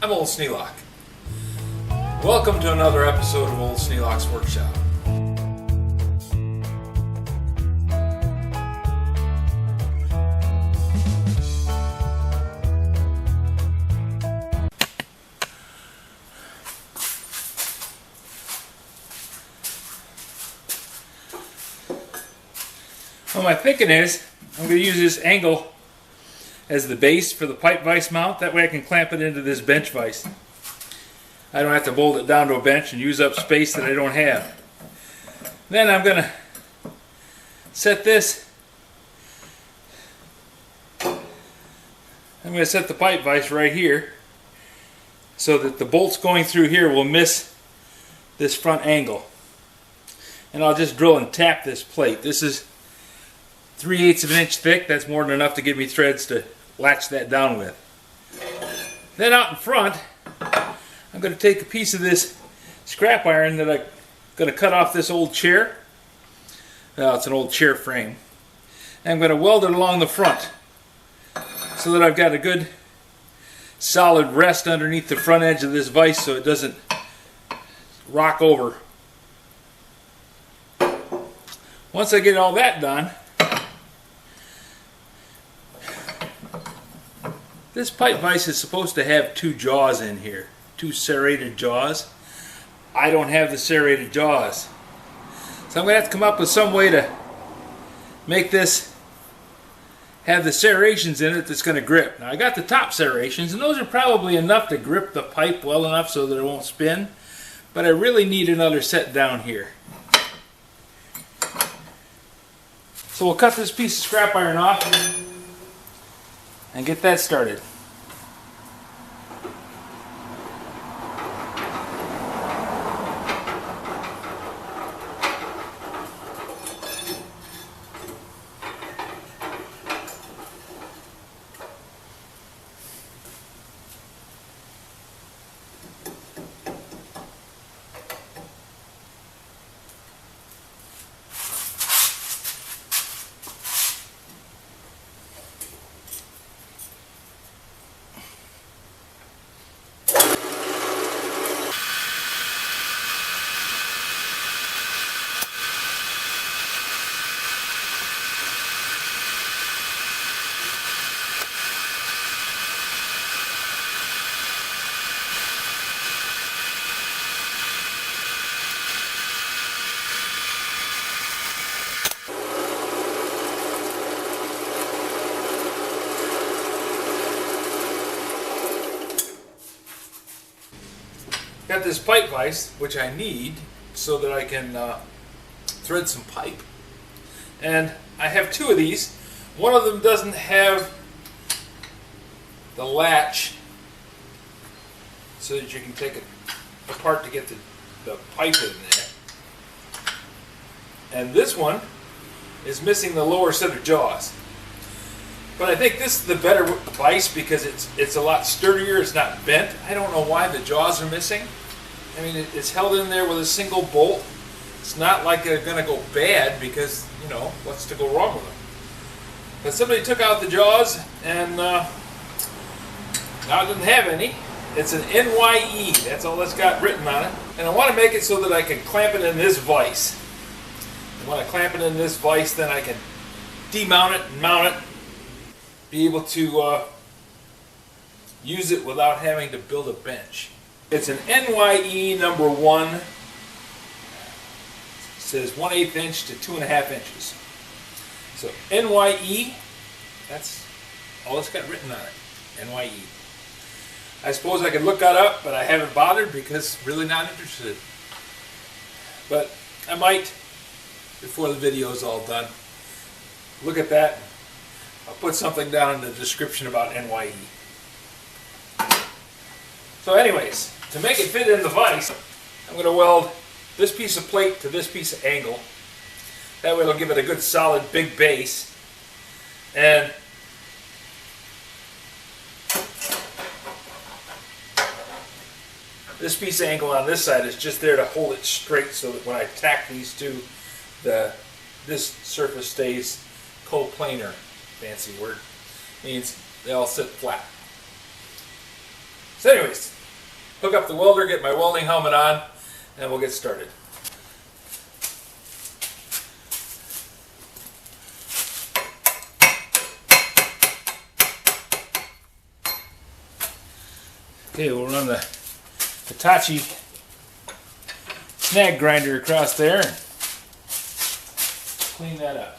I'm Old Sneelock. Welcome to another episode of Old Sneelock's Workshop. Well, my thinking is I'm going to use this angle as the base for the pipe vise mount. That way I can clamp it into this bench vise. I don't have to bolt it down to a bench and use up space that I don't have. Then I'm going to set this. I'm going to set the pipe vise right here so that the bolts going through here will miss this front angle. And I'll just drill and tap this plate. This is 3/8 of an inch thick. That's more than enough to give me threads to latch that down with. Then out in front, I'm going to take a piece of this scrap iron that I'm going to cut off this old chair. Well, it's an old chair frame. And I'm going to weld it along the front so that I've got a good solid rest underneath the front edge of this vise so it doesn't rock over. Once I get all that done, this pipe vise is supposed to have two jaws in here, two serrated jaws. I don't have the serrated jaws. So I'm going to have to come up with some way to make this have the serrations in it that's going to grip. Now I got the top serrations, and those are probably enough to grip the pipe well enough so that it won't spin. But I really need another set down here. So we'll cut this piece of scrap iron off and get that started. Got this pipe vise, which I need so that I can thread some pipe. And I have two of these. One of them doesn't have the latch so that you can take it apart to get the pipe in there. And this one is missing the lower set of jaws. But I think this is the better vise because it's a lot sturdier, it's not bent. I don't know why the jaws are missing. I mean, it's held in there with a single bolt. It's not like they're going to go bad because, you know, what's to go wrong with them? But somebody took out the jaws and now it doesn't have any. It's an NYE, that's all that's got written on it. And I want to make it so that I can clamp it in this vise. And when I clamp it in this vise, then I can demount it and mount it. Be able to use it without having to build a bench. It's an NYE number 1. It says 1/8 inch to 2.5 inches. So NYE, that's all it's got written on it. NYE. I suppose I could look that up, but I haven't bothered because really not interested. But I might, before the video is all done, look at that. I'll put something down in the description about NYE. So anyways, to make it fit in the vise, I'm going to weld this piece of plate to this piece of angle. That way it'll give it a good solid big base. And this piece of angle on this side is just there to hold it straight so that when I tack these two, this surface stays coplanar. Fancy word. Means they all sit flat. So anyways, hook up the welder, get my welding helmet on, and we'll get started. Okay, we'll run the Hitachi snag grinder across there and clean that up.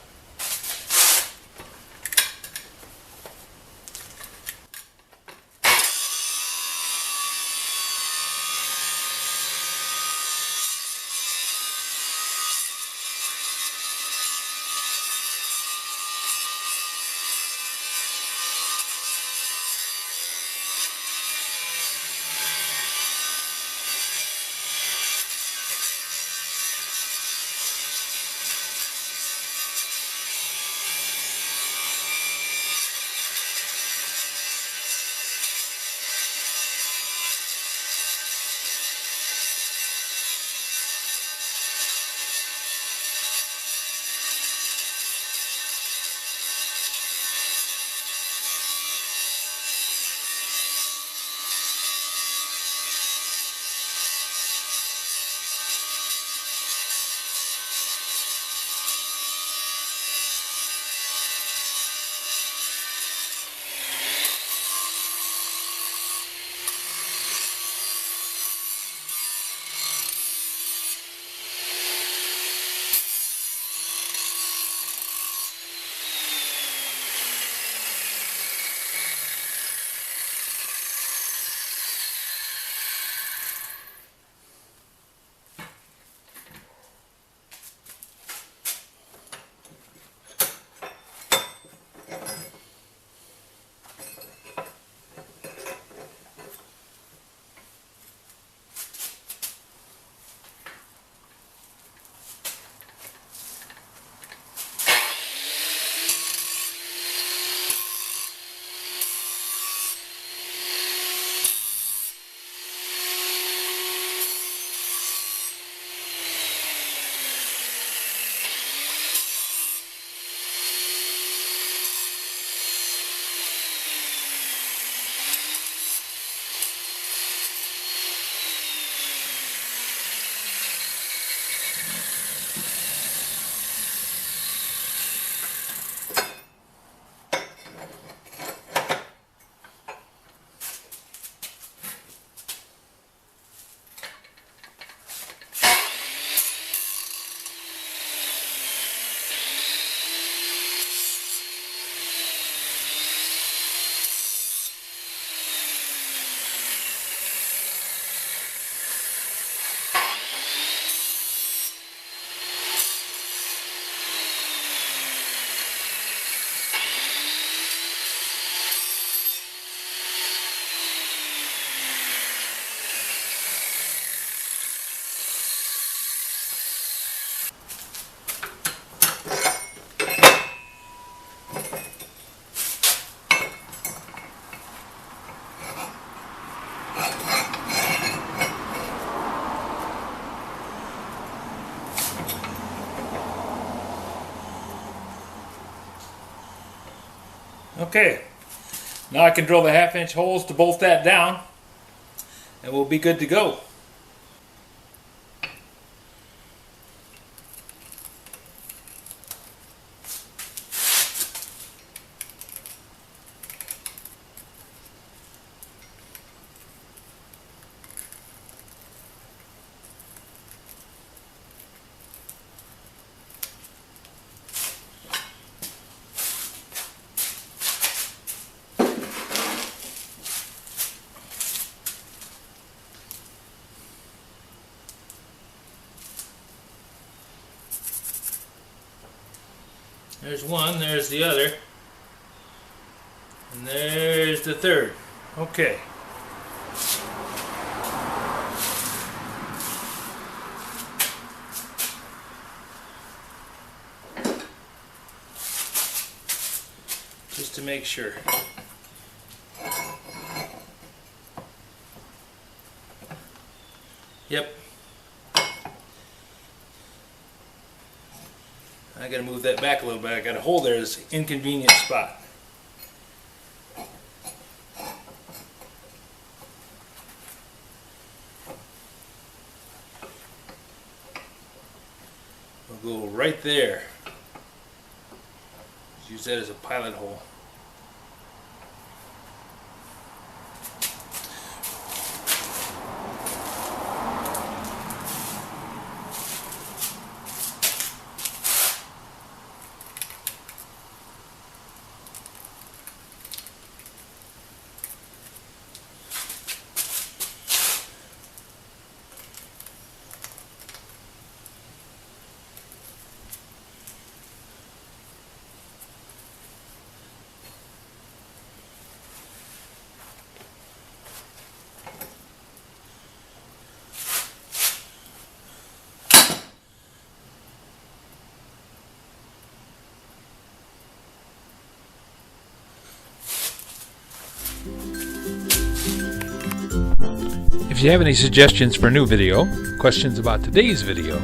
Okay, now I can drill the 1/2-inch holes to bolt that down, and we'll be good to go. There's one, there's the other, and there's the third. Okay. Just to make sure. Yep. I gotta move that back a little bit. I got a hole there, this inconvenient spot. will go right there. Use that as a pilot hole. If you have any suggestions for a new video, questions about today's video,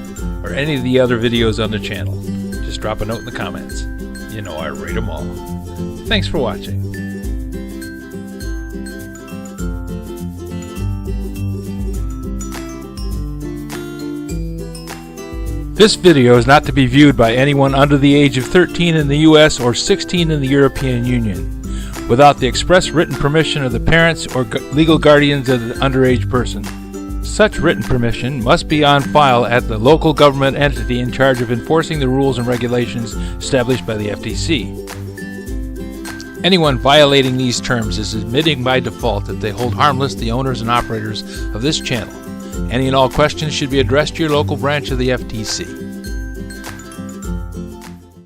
or any of the other videos on the channel, just drop a note in the comments. You know I rate them all. Thanks for watching. This video is not to be viewed by anyone under the age of 13 in the US or 16 in the European Union, without the express written permission of the parents or legal guardians of the underage person. Such written permission must be on file at the local government entity in charge of enforcing the rules and regulations established by the FTC. Anyone violating these terms is admitting by default that they hold harmless the owners and operators of this channel. Any and all questions should be addressed to your local branch of the FTC.